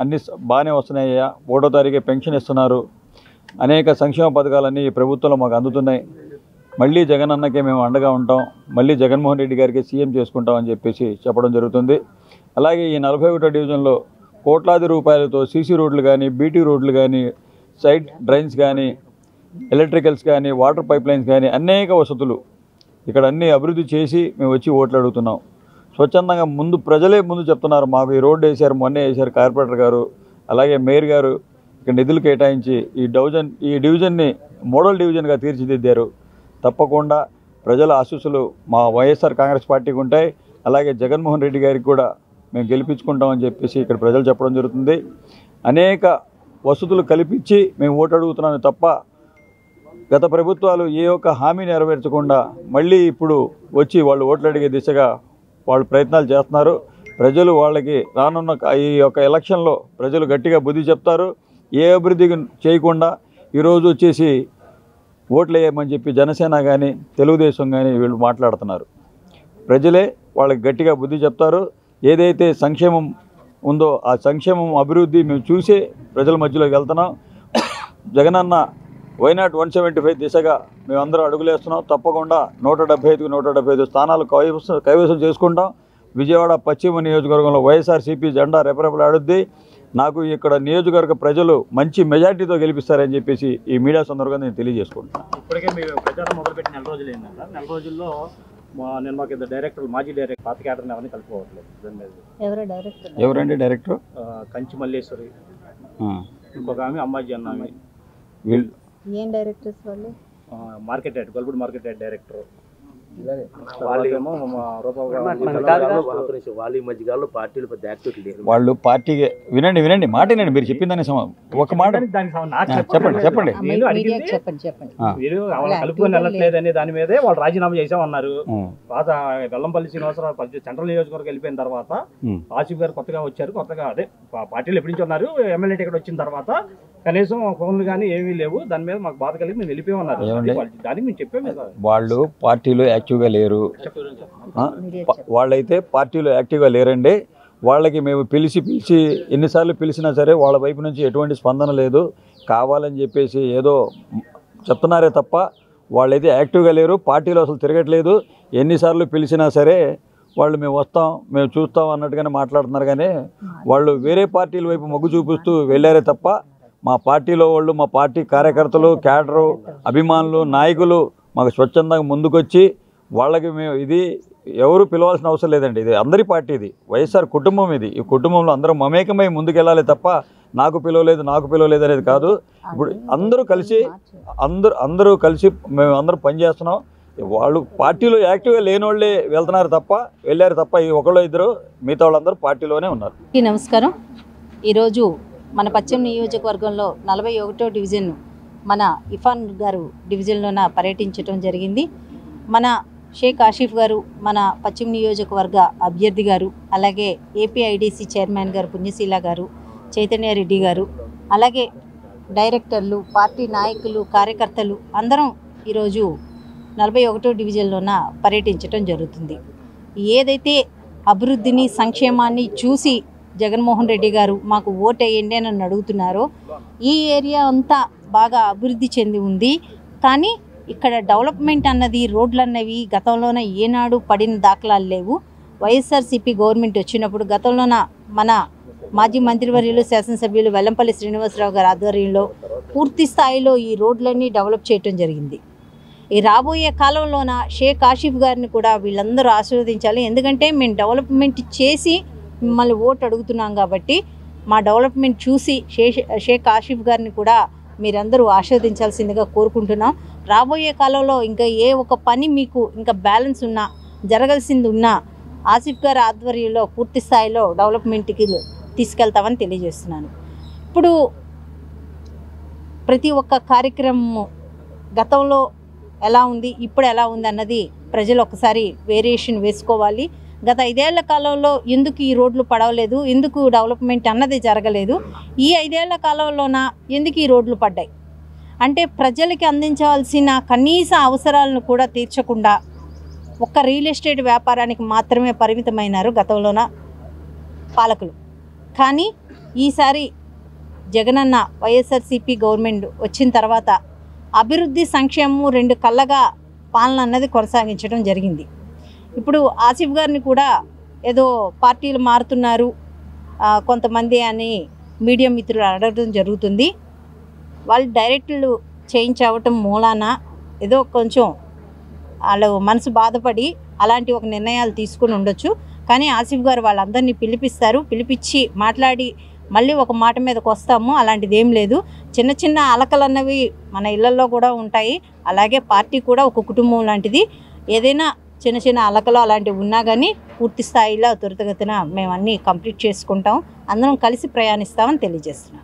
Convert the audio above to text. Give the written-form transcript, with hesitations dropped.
అన్ని బాగానే వస్తున్నాయ్యా, 1వ తారీఖే పెన్షన్ ఇస్తున్నారు, అనేక సంక్షేమ పథకాలన్నీ ఈ ప్రభుత్వంలో మాకు అందుతున్నాయి, మళ్ళీ జగన్ అన్నకే మేము అండగా ఉంటాం, మళ్ళీ జగన్మోహన్ రెడ్డి గారికి సీఎం చేసుకుంటాం అని చెప్పేసి చెప్పడం జరుగుతుంది. అలాగే ఈ 41వ డివిజన్లో కోట్లాది రూపాయలతో సీసీ రోడ్లు కానీ, బీటీ రోడ్లు కానీ, సైడ్ డ్రైన్స్ కానీ, ఎలక్ట్రికల్స్ కానీ, వాటర్ పైప్ లైన్స్ కానీ అనేక వసతులు ఇక్కడ అన్నీ అభివృద్ధి చేసి మేము వచ్చి ఓట్లు అడుగుతున్నాం. స్వచ్ఛందంగా ప్రజలే ముందు చెప్తున్నారు, మాకు ఈ రోడ్డు వేశారు, మొన్నే వేశారు కార్పొరేటర్ గారు, అలాగే మేయర్ గారు ఇక్కడ నిధులు కేటాయించి ఈ డివిజన్ని మోడల్ డివిజన్గా తీర్చిదిద్దారు. తప్పకుండా ప్రజల ఆశీస్సులు మా వైఎస్ఆర్ కాంగ్రెస్ పార్టీకి ఉంటాయి. అలాగే జగన్మోహన్ రెడ్డి గారికి కూడా మేము గెలిపించుకుంటామని చెప్పేసి ఇక్కడ ప్రజలు చెప్పడం జరుగుతుంది. అనేక వసతులు కల్పించి మేము ఓటు అడుగుతున్నామే తప్ప గత ప్రభుత్వాలు ఏ ఒక్క హామీ నెరవేర్చకుండా మళ్ళీ ఇప్పుడు వచ్చి వాళ్ళు ఓట్లు అడిగే దిశగా వాళ్ళు ప్రయత్నాలు చేస్తున్నారు. ప్రజలు వాళ్ళకి రానున్న ఈ యొక్క ఎలక్షన్లో ప్రజలు గట్టిగా బుద్ధి చెప్తారు. ఏ అభివృద్ధి చేయకుండా ఈరోజు వచ్చేసి ఓట్లు వేయమని చెప్పి జనసేన కానీ తెలుగుదేశం కానీ వీళ్ళు మాట్లాడుతున్నారు. ప్రజలే వాళ్ళకి గట్టిగా బుద్ధి చెప్తారు. ఏదైతే సంక్షేమం ఉందో ఆ సంక్షేమం అభివృద్ధి మేము చూసే ప్రజల మధ్యలోకి వెళ్తున్నాం. జగనన్న వైనాట్ 175 దిశగా మేమందరం అడుగులేస్తున్నాం. తప్పకుండా 175కి 175 స్థానాలు కైవసం చేసుకుంటాం. విజయవాడ పశ్చిమ నియోజకవర్గంలో వైఎస్ఆర్సీపీ జెండా రెపరెపలాడుద్ది. నాకు ఇక్కడ నియోజకవర్గ ప్రజలు మంచి మెజార్టీతో గెలిపిస్తారని చెప్పేసి ఈ మీడియా సందర్భంగా నేను తెలియజేసుకుంటున్నాను. ఇప్పటికే మీరు ప్రచారం మొదలుపెట్టి 4 రోజులు ఏంటంటే 4 రోజుల్లో నేను మాకు డైరెక్టర్ మాజీ డైరెక్టర్ పాత క్యాడర్ని ఎవరిని కలుపుకోవట్లేదు. ఎవరండి డైరెక్టర్? కంచి మల్లేశ్వరి, ఇంకొక ఆమె అమ్మాజీ అన్న ఆమె. వీళ్ళు ఏం డైరెక్టర్స్ వాళ్ళు? మార్కెట్ హెడ్, గొల్బుడ్ మార్కెట్ హెడ్ డైరెక్టర్. వాళ్ళు పార్టీకి వినండి మాట వినండి. మీరు చెప్పిందని ఒక మాట చెప్పండి. మీరు కలుపుకొని వెళ్ళట్లేదనే దాని మీదే వాళ్ళు రాజీనామా చేసామన్నారు. పాత వెల్లంపల్లి శ్రీనివాసరావు సెంట్రల్ నియోజకవర్గం వెళ్ళిపోయిన తర్వాత ఆసిఫ్ గారు కొత్తగా వచ్చారు. కొత్తగా అదే పార్టీలు ఎప్పటి నుంచి ఉన్నారు. ఎమ్మెల్యే టికెట్ వచ్చిన తర్వాత కనీసం ఫోన్లు కానీ ఏమీ లేవు. దాని మీద మాకు బాధ కలిగి మేము వెళ్ళిపోయామన్నారు. దానికి మేము చెప్పాము. వాళ్ళు పార్టీలో యాక్టివ్గా లేరు. వాళ్ళైతే పార్టీలో యాక్టివ్గా లేరండి. వాళ్ళకి మేము పిలిచి ఎన్నిసార్లు పిలిచినా సరే వాళ్ళ వైపు నుంచి ఎటువంటి స్పందన లేదు. కావాలని చెప్పేసి ఏదో చెప్తున్నారే తప్ప వాళ్ళైతే యాక్టివ్గా లేరు. పార్టీలో అసలు తిరగట్లేదు. ఎన్నిసార్లు పిలిచినా సరే వాళ్ళు మేము వస్తాం, మేము చూస్తాం అన్నట్టుగానే మాట్లాడుతున్నారు. కానీ వాళ్ళు వేరే పార్టీల వైపు మొగ్గు చూపిస్తూ వెళ్ళారే తప్ప మా పార్టీలో వాళ్ళు, మా పార్టీ కార్యకర్తలు, క్యాడరు, అభిమానులు, నాయకులు మాకు స్వచ్ఛందంగా ముందుకొచ్చి వాళ్ళకి మేము ఇది ఎవరు పిలవాల్సిన అవసరం లేదండి. ఇది అందరి పార్టీ, ఇది వైఎస్ఆర్ కుటుంబం. ఇది ఈ కుటుంబంలో అందరం మమేకమై ముందుకెళ్ళాలి తప్ప నాకు పిలవలేదు అనేది కాదు. ఇప్పుడు అందరూ కలిసి మేము అందరూ పనిచేస్తున్నాం. వాళ్ళు పార్టీలో యాక్టివ్గా లేని వాళ్ళే వెళ్ళారు తప్ప ఈ ఒకళ్ళు ఇద్దరు మిగతా వాళ్ళందరూ పార్టీలోనే ఉన్నారు. నమస్కారం. ఈరోజు మన పశ్చిమ నియోజకవర్గంలో 41వ డివిజన్ మన ఇఫాన్ గారు డివిజన్లోన పర్యటించడం జరిగింది. మన షేక్ ఆసిఫ్ గారు మన పశ్చిమ నియోజకవర్గ అభ్యర్థి గారు, అలాగే ఏపీఐడిసి చైర్మన్ గారు పుణ్యశీల గారు, చైతన్య రెడ్డి గారు, అలాగే డైరెక్టర్లు, పార్టీ నాయకులు, కార్యకర్తలు అందరం ఈరోజు 41వ డివిజన్లోన పర్యటించడం జరుగుతుంది. ఏదైతే అభివృద్ధిని, సంక్షేమాన్ని చూసి జగన్మోహన్ రెడ్డి గారు మాకు ఓటు వేయండి అని అడుగుతున్నారో ఈ ఏరియా అంతా బాగా అభివృద్ధి చెంది ఉంది. కానీ ఇక్కడ డెవలప్మెంట్ అన్నది, రోడ్లు అన్నవి గతంలోన ఏనాడు పడిన దాఖలాలు లేవు. వైఎస్ఆర్సీపీ గవర్నమెంట్ వచ్చినప్పుడు గతంలోన మన మాజీ మంత్రివర్యులు, శాసనసభ్యులు వెల్లంపల్లి శ్రీనివాసరావు గారి ఆధ్వర్యంలో పూర్తి స్థాయిలో ఈ రోడ్లన్నీ డెవలప్ చేయటం జరిగింది. ఈ రాబోయే కాలంలోన షేక్ ఆసిఫ్ గారిని కూడా వీళ్ళందరూ ఆశీర్వదించాలి. ఎందుకంటే మేము డెవలప్మెంట్ చేసి మిమ్మల్ని ఓటు అడుగుతున్నాం కాబట్టి మా డెవలప్మెంట్ చూసి షేక్ ఆసిఫ్ గారిని కూడా మీరందరూ ఆశీర్వదించాల్సిందిగా కోరుకుంటున్నాం. రాబోయే కాలంలో ఇంకా ఏ ఒక పని మీకు ఇంకా బ్యాలెన్స్ ఉన్నా, జరగాల్సింది ఉన్నా ఆసిఫ్ గారి ఆధ్వర్యంలో పూర్తి స్థాయిలో డెవలప్మెంట్కి తీసుకెళ్తామని తెలియజేస్తున్నాను. ఇప్పుడు ప్రతి ఒక్క కార్యక్రమము గతంలో ఎలా ఉంది, ఇప్పుడు ఎలా ఉంది అన్నది ప్రజలు ఒకసారి వేరియేషన్ వేసుకోవాలి. గత 5 ఏళ్ల కాలంలో ఎందుకు ఈ రోడ్లు పడవలేదు, ఎందుకు డెవలప్మెంట్ అన్నది జరగలేదు, ఈ 5 ఏళ్ల కాలంలోన ఎందుకు ఈ రోడ్లు పడ్డాయి అంటే ప్రజలకి అందించవలసిన కనీస అవసరాలను కూడా తీర్చకుండా ఒక్క రియల్ ఎస్టేట్ వ్యాపారానికి మాత్రమే పరిమితమైనారు గతంలోన పాలకులు. కానీ ఈసారి జగనన్న వైఎస్ఆర్సీపీ గవర్నమెంట్ వచ్చిన తర్వాత అభివృద్ధి సంక్షేమము 2 కళ్ళగా పాలన అన్నది కొనసాగించడం జరిగింది. ఇప్పుడు ఆసిఫ్ గారిని కూడా ఏదో పార్టీలు మారుతున్నారు కొంతమంది అని మీడియా మిత్రులు అడగడం జరుగుతుంది. వాళ్ళు డైరెక్టులు చేంజ్ అవ్వటం మూలాన ఏదో కొంచెం వాళ్ళు మనసు బాధపడి అలాంటి ఒక నిర్ణయాలు తీసుకుని ఉండొచ్చు. కానీ ఆసిఫ్ గారు వాళ్ళందరినీ పిలిపించి మాట్లాడి మళ్ళీ ఒక మాట మీదకి వస్తాము, అలాంటిది ఏం లేదు. చిన్న చిన్న అలకలు అన్నవి మన ఇళ్లలో కూడా ఉంటాయి. అలాగే పార్టీ కూడా ఒక కుటుంబం లాంటిది. ఏదైనా చిన్న చిన్న అలకలు అలాంటివి ఉన్నా కానీ పూర్తి స్థాయిలో త్వరితగతిన మేము అన్నీ కంప్లీట్ చేసుకుంటాం, అందరం కలిసి ప్రయాణిస్తామని తెలియజేస్తున్నాం.